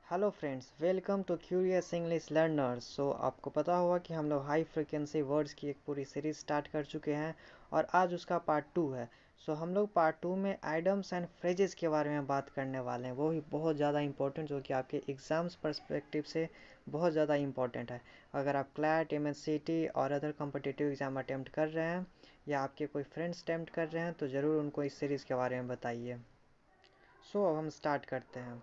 Hello friends, welcome to curious English learners. आपको पता होगा कि हम लोग हाई फ्रिक्वेंसी वर्ड्स की एक पूरी सीरीज स्टार्ट कर चुके हैं और आज उसका पार्ट 2 है। हम लोग पार्ट 2 में आइडम्स एंड फ्रेजेस के बारे में बात करने वाले हैं। वो भी बहुत ज़्यादा इंपॉर्टेंट, जो कि आपके एग्ज़ाम्स पर्सपेक्टिव से बहुत ज़्यादा इंपॉर्टेंट है। अगर आप क्लैट, एमएससीटी और अदर कॉम्पिटिटिव एग्ज़ाम अटैम्प्ट कर रहे हैं या आपके कोई फ्रेंड्स अटैम्प्ट कर रहे हैं तो ज़रूर उनको इस सीरीज़ के बारे में बताइए। अब हम स्टार्ट करते हैं।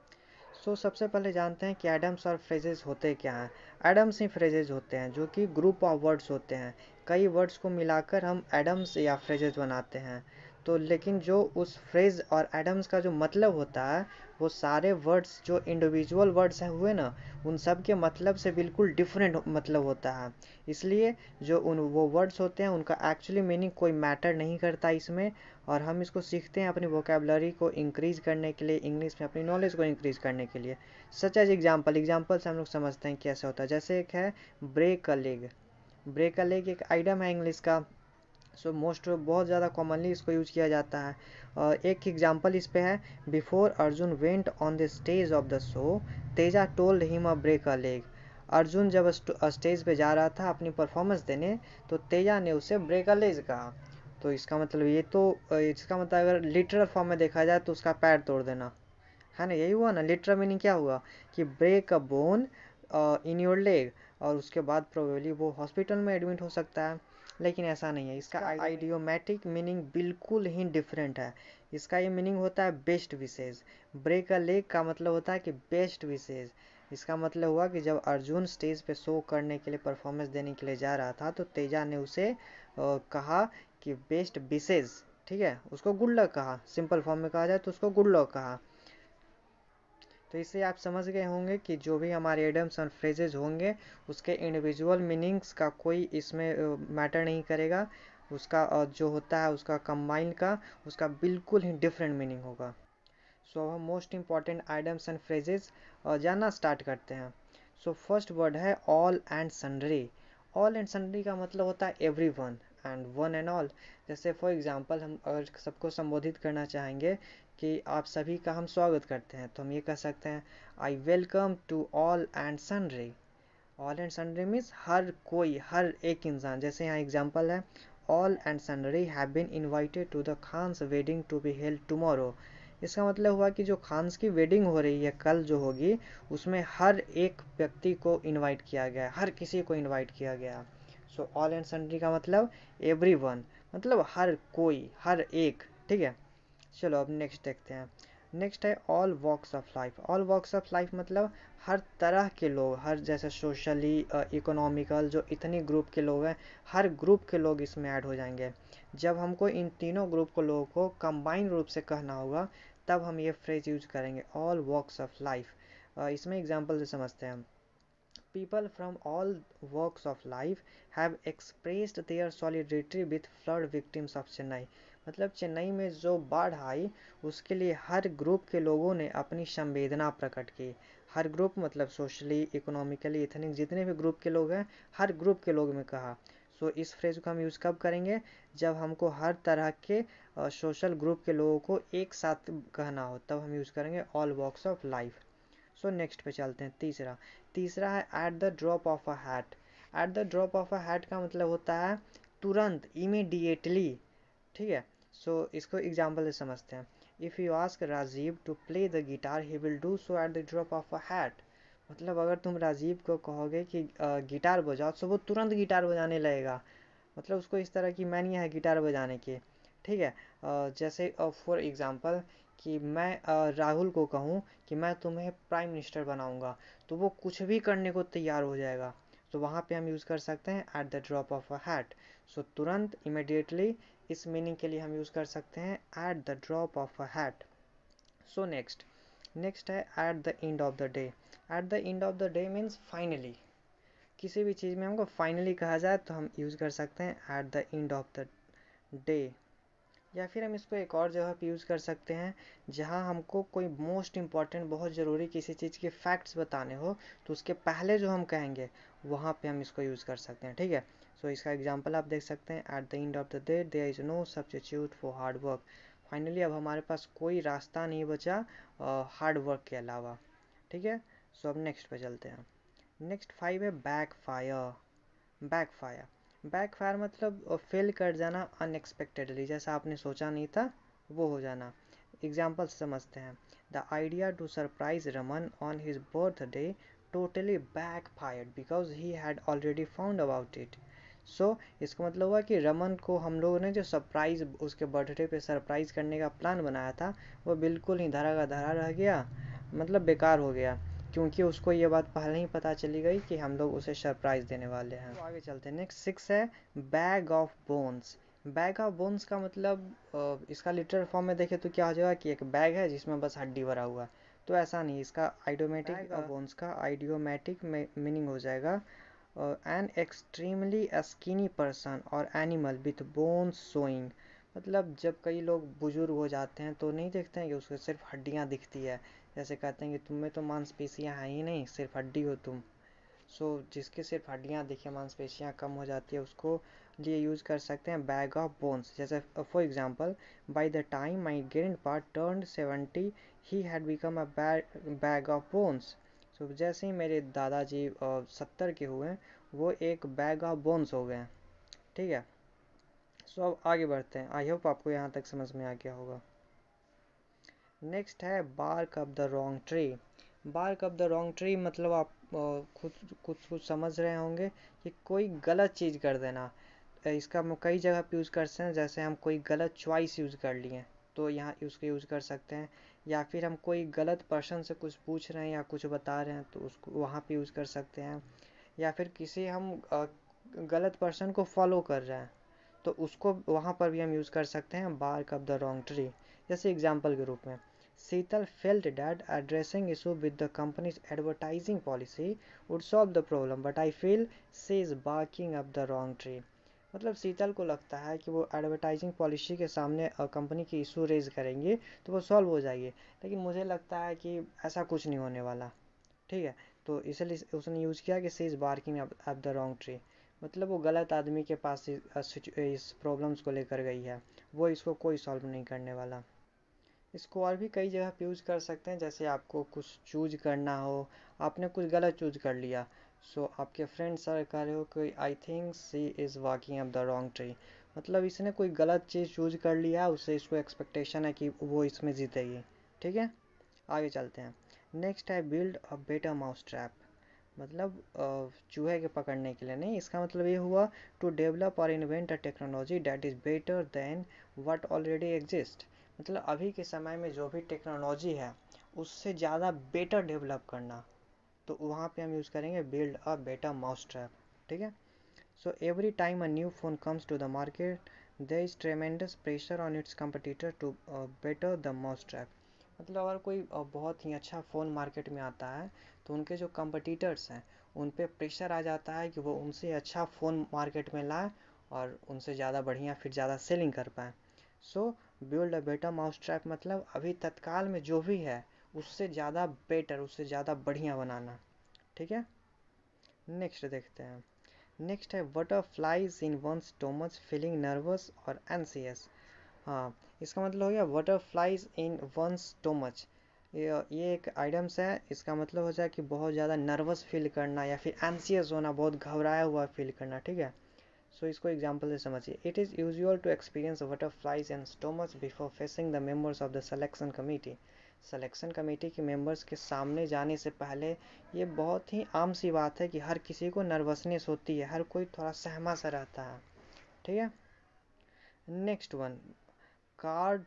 सबसे पहले जानते हैं कि एडम्स और फ्रेजेस होते क्या हैं। एडम्स ही फ्रेजेस होते हैं जो कि ग्रुप ऑफ वर्ड्स होते हैं। कई वर्ड्स को मिलाकर हम एडम्स या फ्रेजेस बनाते हैं। लेकिन जो उस फ्रेज और एडम्स का जो मतलब होता है, वो सारे वर्ड्स जो इंडिविजुअल वर्ड्स हैं हुए ना, उन सब के मतलब से बिल्कुल डिफरेंट मतलब होता है। इसलिए जो वो वर्ड्स होते हैं उनका एक्चुअली मीनिंग कोई मैटर नहीं करता इसमें। और हम इसको सीखते हैं अपनी वोकेबलरी को इंक्रीज़ करने के लिए, इंग्लिश में अपनी नॉलेज को इंक्रीज़ करने के लिए। सच एज एग्जाम्पल से हम लोग समझते हैं कैसे होता है। जैसे एक है break a leg. Break a leg एक आइटम है इंग्लिश का। मोस्ट बहुत ज़्यादा कॉमनली इसको यूज किया जाता है। एक एग्जांपल इस पे है, before Arjun went on the stage of the show, Teja told him a break a leg. Arjun जब स्टेज पे जा रहा था अपनी परफॉर्मेंस देने, तो तेजा ने उसे ब्रेक अ लेग कहा। तो इसका मतलब ये तो इसका मतलब अगर लिटरल फॉर्म में देखा जाए तो उसका पैर तोड़ देना है ना। यही हुआ ना, लिटरल मीनिंग क्या हुआ कि break a bone in your leg. और उसके बाद प्रोबेबली वो हॉस्पिटल में एडमिट हो सकता है। लेकिन ऐसा नहीं है, इसका आइडियोमेटिक मीनिंग बिल्कुल ही डिफरेंट है। इसका ये मीनिंग होता है best wishes. Break a leg का मतलब होता है कि बेस्ट विशेज। इसका मतलब हुआ कि जब अर्जुन स्टेज पे शो करने के लिए, परफॉर्मेंस देने के लिए जा रहा था, तो तेजा ने उसे कहा कि बेस्ट विशेज। ठीक है, उसको गुड लक कहा। सिंपल फॉर्म में कहा जाए तो उसको गुड लक कहा। तो इससे आप समझ गए होंगे कि जो भी हमारे एडम्स और फ्रेजेस होंगे, उसके इंडिविजुअल मीनिंग्स का कोई इसमें मैटर नहीं करेगा। उसका जो होता है उसका कंबाइन का, उसका बिल्कुल ही डिफरेंट मीनिंग होगा। अब हम most important items and phrases जानना स्टार्ट करते हैं। फर्स्ट वर्ड है all and sundry. All and sundry का मतलब होता है every one and one and all. जैसे फॉर एग्जांपल हम अगर सबको संबोधित करना चाहेंगे कि आप सभी का हम स्वागत करते हैं, तो हम ये कह सकते हैं, I welcome to all and sundry. All and sundry means हर कोई, हर एक इंसान। जैसे यहाँ एग्जांपल है, all and sundry have been invited to the Khan's wedding to be held tomorrow. इसका मतलब हुआ कि जो खान्स की वेडिंग हो रही है कल जो होगी, उसमें हर एक व्यक्ति को इनवाइट किया गया है, हर किसी को इनवाइट किया गया। ऑल एंड सन्ड्री का मतलब एवरी वन, मतलब हर कोई, हर एक। ठीक है, चलो अब नेक्स्ट देखते हैं। नेक्स्ट है all walks of life. All walks of life मतलब हर तरह के लोग, हर जैसे सोशली, इकोनॉमिकल, जो इतनी ग्रुप के लोग हैं, हर ग्रुप के लोग इसमें ऐड हो जाएंगे। जब हमको इन तीनों ग्रुप को लोगों को कंबाइन रूप से कहना होगा, तब हम ये फ्रेज यूज करेंगे, ऑल वॉक्स ऑफ लाइफ। इसमें एग्जाम्पल से समझते हैं हम। People from all walks of life have expressed their solidarity with flood victims of Chennai। मतलब चेन्नई में जो बाढ़ आई, उसके लिए हर ग्रुप के लोगों ने अपनी संवेदना प्रकट की। हर ग्रुप मतलब सोशली, इकोनॉमिकली, इथनिक, जितने भी ग्रुप के लोग हैं, हर ग्रुप के लोग में कहा। इस फ्रेज को हम यूज़ कब करेंगे, जब हमको हर तरह के सोशल ग्रुप के लोगों को एक साथ कहना हो, तब हम यूज़ करेंगे all walks of life. Next पे चलते हैं। तीसरा तीसरा है at the drop of a hat. At the drop of a hat का मतलब होता है तुरंत, इमीडिएटली। ठीक है, इसको एग्जाम्पल से समझते हैं। If you ask Rajiv to play the guitar, he will do so at the drop of a hat. मतलब अगर तुम राजीव को कहोगे कि गिटार बजाओ, तो वो तुरंत गिटार बजाने लगेगा। मतलब उसको इस तरह की मैनिया है गिटार बजाने की। ठीक है, जैसे फॉर एग्जांपल कि मैं राहुल को कहूँ कि मैं तुम्हें प्राइम मिनिस्टर बनाऊंगा, तो वो कुछ भी करने को तैयार हो जाएगा। वहाँ पे हम यूज़ कर सकते हैं at the drop of a hat. तुरंत, इमिडिएटली, इस मीनिंग के लिए हम यूज़ कर सकते हैं at the drop of a hat. Next next है at the end of the day. At the end of the day means finally. किसी भी चीज़ में हमको फाइनली कहा जाए तो हम यूज़ कर सकते हैं at the end of the day. या फिर हम इसको एक और जगह पे यूज़ कर सकते हैं, जहाँ हमको कोई मोस्ट इम्पॉर्टेंट, बहुत ज़रूरी किसी चीज़ के फैक्ट्स बताने हो, तो उसके पहले जो हम कहेंगे, वहाँ पे हम इसको यूज़ कर सकते हैं। ठीक है, इसका एग्जांपल आप देख सकते हैं, at the end of the day there is no substitute for hard work. Finally अब हमारे पास कोई रास्ता नहीं बचा हार्ड वर्क के अलावा। ठीक है, सो अब नेक्स्ट पे चलते हैं। नेक्स्ट 5 है बैकफायर। बैकफायर मतलब फेल कर जाना अनएक्सपेक्टेडली, जैसा आपने सोचा नहीं था वो हो जाना। एग्जाम्पल समझते हैं। The idea to surprise Raman on his birthday totally backfired because he had already found about it. So इसका मतलब हुआ कि रमन को हम लोगों ने जो सरप्राइज उसके बर्थडे पे सरप्राइज करने का प्लान बनाया था वो बिल्कुल ही धरा का धरा रह गया, मतलब बेकार हो गया, क्योंकि उसको ये बात पहले ही पता चली गई कि हम लोग उसे सरप्राइज देने वाले हैं। तो आगे चलते हैं। नेक्स्ट 6 है bag of bones. Bag of bones का मतलब इसका लिटरल फॉर्म में देखें तो क्या हो जाएगा कि एक बैग है जिसमें बस हड्डी भरा हुआ है। तो ऐसा नहीं, इसका आइडियोमेटिक बोन्स का आइडियोमेटिक मीनिंग हो जाएगा एन एक्सट्रीमली स्किनी पर्सन और एनिमल विथ बोन्स शोइंग। मतलब जब कई लोग बुजुर्ग हो जाते हैं तो नहीं देखते हैं कि उसको सिर्फ हड्डियाँ दिखती है, जैसे कहते हैं कि तुम में तो मांसपेशियाँ हैं ही नहीं, सिर्फ हड्डी हो तुम। सो जिसके सिर्फ हड्डियाँ दिखे, मांसपेशियाँ कम हो जाती है, उसको लिए यूज़ कर सकते हैं बैग ऑफ बोन्स। जैसे for example, by the time my grandpa turned 70 he had become a bag of bones. So जैसे ही मेरे दादाजी 70 के हुए वो एक बैग ऑफ बोन्स हो गए। ठीक है, सो अब आगे बढ़ते हैं। आई होप आपको यहाँ तक समझ में आ गया होगा। नेक्स्ट है bark up the wrong tree. Bark up the wrong tree मतलब आप खुद कुछ समझ रहे होंगे कि कोई गलत चीज़ कर देना। इसका हम कई जगह पे यूज़ करते हैं, जैसे हम कोई गलत चॉइस यूज़ कर लिए तो यहाँ उसको यूज़ कर सकते हैं, या फिर हम कोई गलत पर्सन से कुछ पूछ रहे हैं या कुछ बता रहे हैं तो उसको वहाँ पे यूज़ कर सकते हैं, या फिर किसी हम गलत पर्सन को फॉलो कर रहे हैं तो उसको वहाँ पर भी हम यूज़ कर सकते हैं bark up the wrong tree. जैसे एग्जाम्पल के रूप में, Seetal felt that addressing issue with the company's advertising policy would solve the problem, but I feel she is barking up the wrong tree। मतलब शीतल को लगता है कि वो एडवर्टाइजिंग पॉलिसी के सामने कंपनी की इशू रेज करेंगे तो वो सॉल्व हो जाएगी, लेकिन मुझे लगता है कि ऐसा कुछ नहीं होने वाला। ठीक है, तो इसलिए उसने यूज़ किया कि she is barking up the wrong tree, मतलब वो गलत आदमी के पास इस प्रॉब्लम्स को लेकर गई है, वो इसको कोई सॉल्व नहीं करने वाला। इसको और भी कई जगह पे यूज़ कर सकते हैं, जैसे आपको कुछ चूज करना हो, आपने कुछ गलत चूज कर लिया, सो आपके फ्रेंड सर कह रहे हो कि I think she is walking up the wrong tree, मतलब इसने कोई गलत चीज़ चूज कर लिया, उससे इसको एक्सपेक्टेशन है कि वो इसमें जीतेगी। ठीक है, आगे चलते हैं। नेक्स्ट है build a better mousetrap. मतलब चूहे के पकड़ने के लिए नहीं, इसका मतलब ये हुआ टू डेवलप और invent a technology that is better than what already exist. मतलब अभी के समय में जो भी टेक्नोलॉजी है उससे ज़्यादा बेटर डेवलप करना, तो वहाँ पे हम यूज़ करेंगे build a better mousetrap. ठीक है, so every time a new phone comes to the market there is tremendous pressure on its competitor to better the mousetrap. मतलब अगर कोई बहुत ही अच्छा फ़ोन मार्केट में आता है तो उनके जो कंपटीटर्स हैं उन पे प्रेशर आ जाता है कि वो उनसे अच्छा फ़ोन मार्केट में लाए और उनसे ज़्यादा बढ़िया फिर ज़्यादा सेलिंग कर पाएँ। सो build a better mousetrap मतलब अभी तत्काल में जो भी है उससे ज़्यादा बेटर, उससे ज़्यादा बढ़िया बनाना। ठीक है, नेक्स्ट देखते हैं। नेक्स्ट है butterflies in one stomach feeling nervous और एंसियस। हाँ, इसका मतलब हो गया बटरफ्लाइज इन वन स्टोमच। ये एक आइटम्स है, इसका मतलब हो जाए कि बहुत ज़्यादा नर्वस फील करना या फिर एंसियस होना, बहुत घबराया हुआ फील करना। ठीक है, सो इसको एग्जाम्पल से समझिए। It is usual to experience butterflies and stomach before facing the members of the selection committee. Selection committee के मेंबर्स के सामने जाने से पहले ये बहुत ही आम सी बात है कि हर किसी को नर्वसनेस होती है, हर कोई थोड़ा सहमा सा रहता है। ठीक है, next one card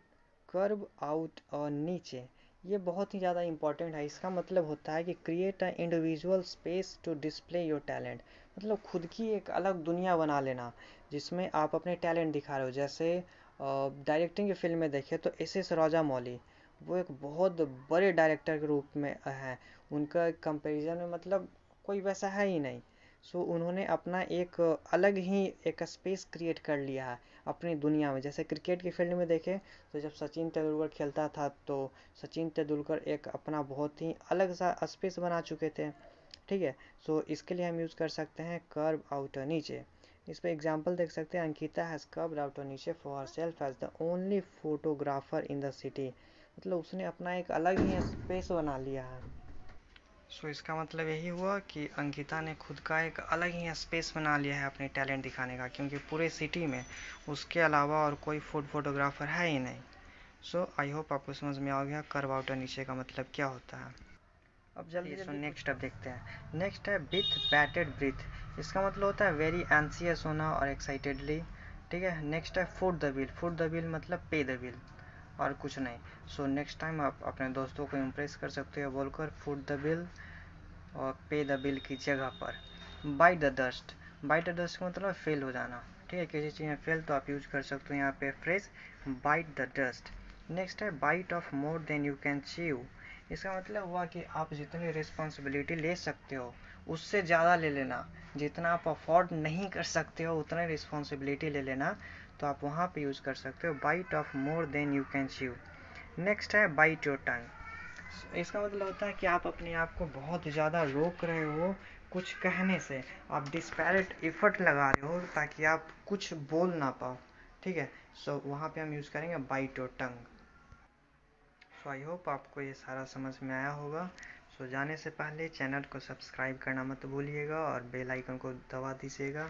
curve out और नीचे। ये बहुत ही ज़्यादा इंपॉर्टेंट है। इसका मतलब होता है कि create a individual space to display your talent. मतलब खुद की एक अलग दुनिया बना लेना जिसमें आप अपने टैलेंट दिखा रहे हो। जैसे डायरेक्टिंग की फिल्म में देखें तो एस राजामौली, वो एक बहुत बड़े डायरेक्टर के रूप में है, उनका कंपैरिजन में मतलब कोई वैसा है ही नहीं। सो उन्होंने अपना एक अलग ही एक स्पेस क्रिएट कर लिया है अपनी दुनिया में। जैसे क्रिकेट की फील्ड में देखें तो जब सचिन तेंदुलकर खेलता था तो सचिन तेंदुलकर एक अपना बहुत ही अलग सा स्पेस बना चुके थे। ठीक है, सो इसके लिए हम यूज़ कर सकते हैं कर्व आउट नीचे। इस पर एग्जाम्पल देख सकते हैं, Ankita has carved out niche for herself as the only photographer in the city. मतलब उसने अपना एक अलग ही स्पेस बना लिया है। सो इसका मतलब यही हुआ कि अंकिता ने खुद का एक अलग ही स्पेस बना लिया है अपने टैलेंट दिखाने का, क्योंकि पूरे सिटी में उसके अलावा और कोई फूड फोटोग्राफर है ही नहीं। सो आई होप आपको समझ में आ गया कर्व आउट और नीचे का मतलब क्या होता है। अब जल्दी जल्दी नेक्स्ट अब देखते हैं। नेक्स्ट है विथ बैटेड ब्रीथ। इसका मतलब होता है वेरी एंसियस होना और एक्साइटेडली। ठीक है। नेक्स्ट है foot the bill. Foot the bill मतलब पे द बिल और कुछ नहीं। सो नेक्स्ट टाइम आप अपने दोस्तों को इम्प्रेस कर सकते हो बोलकर फुट द बिल और पे द बिल की जगह पर bite the dust. Bite the dust का मतलब फेल हो जाना। ठीक है। किसी चीज़ में फेल तो आप यूज कर सकते हो यहाँ पे phrase bite the dust. Next है bite off more than you can chew. इसका मतलब हुआ कि आप जितनी रिस्पॉन्सिबिलिटी ले सकते हो उससे ज़्यादा ले लेना। जितना आप अफोर्ड नहीं कर सकते हो उतना रिस्पॉन्सिबिलिटी ले लेना, तो आप वहाँ पे यूज़ कर सकते हो bite off more than you can chew. Next है बाइट योर टंग। इसका मतलब होता है कि आप अपने आप को बहुत ज़्यादा रोक रहे हो कुछ कहने से, आप डिस्पैरेट एफर्ट लगा रहे हो ताकि आप कुछ बोल ना पाओ। ठीक है। सो वहाँ पे हम यूज़ करेंगे bite your tongue. So I hope आपको ये सारा समझ में आया होगा। सो जाने से पहले चैनल को सब्सक्राइब करना मत भूलिएगा और बेल आइकन को दबा दीजिएगा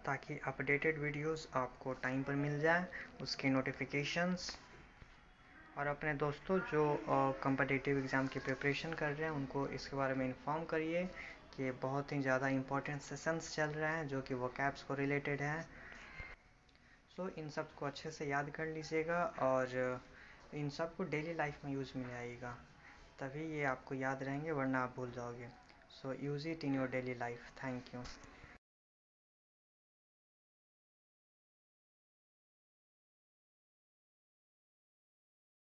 ताकि अपडेटेड वीडियोस आपको टाइम पर मिल जाए, उसकी नोटिफिकेशंस। और अपने दोस्तों जो कम्पिटिटिव एग्ज़ाम की प्रिपरेशन कर रहे हैं उनको इसके बारे में इन्फॉर्म करिए कि बहुत ही ज़्यादा इंपॉर्टेंट सेशंस चल रहे हैं जो कि वोकैब्स को रिलेटेड हैं। सो इन सब को अच्छे से याद कर लीजिएगा और इन सब को डेली लाइफ में यूज़ में आएगा, तभी ये आपको याद रहेंगे वरना आप भूल जाओगे। So use it in your daily life. Thank you.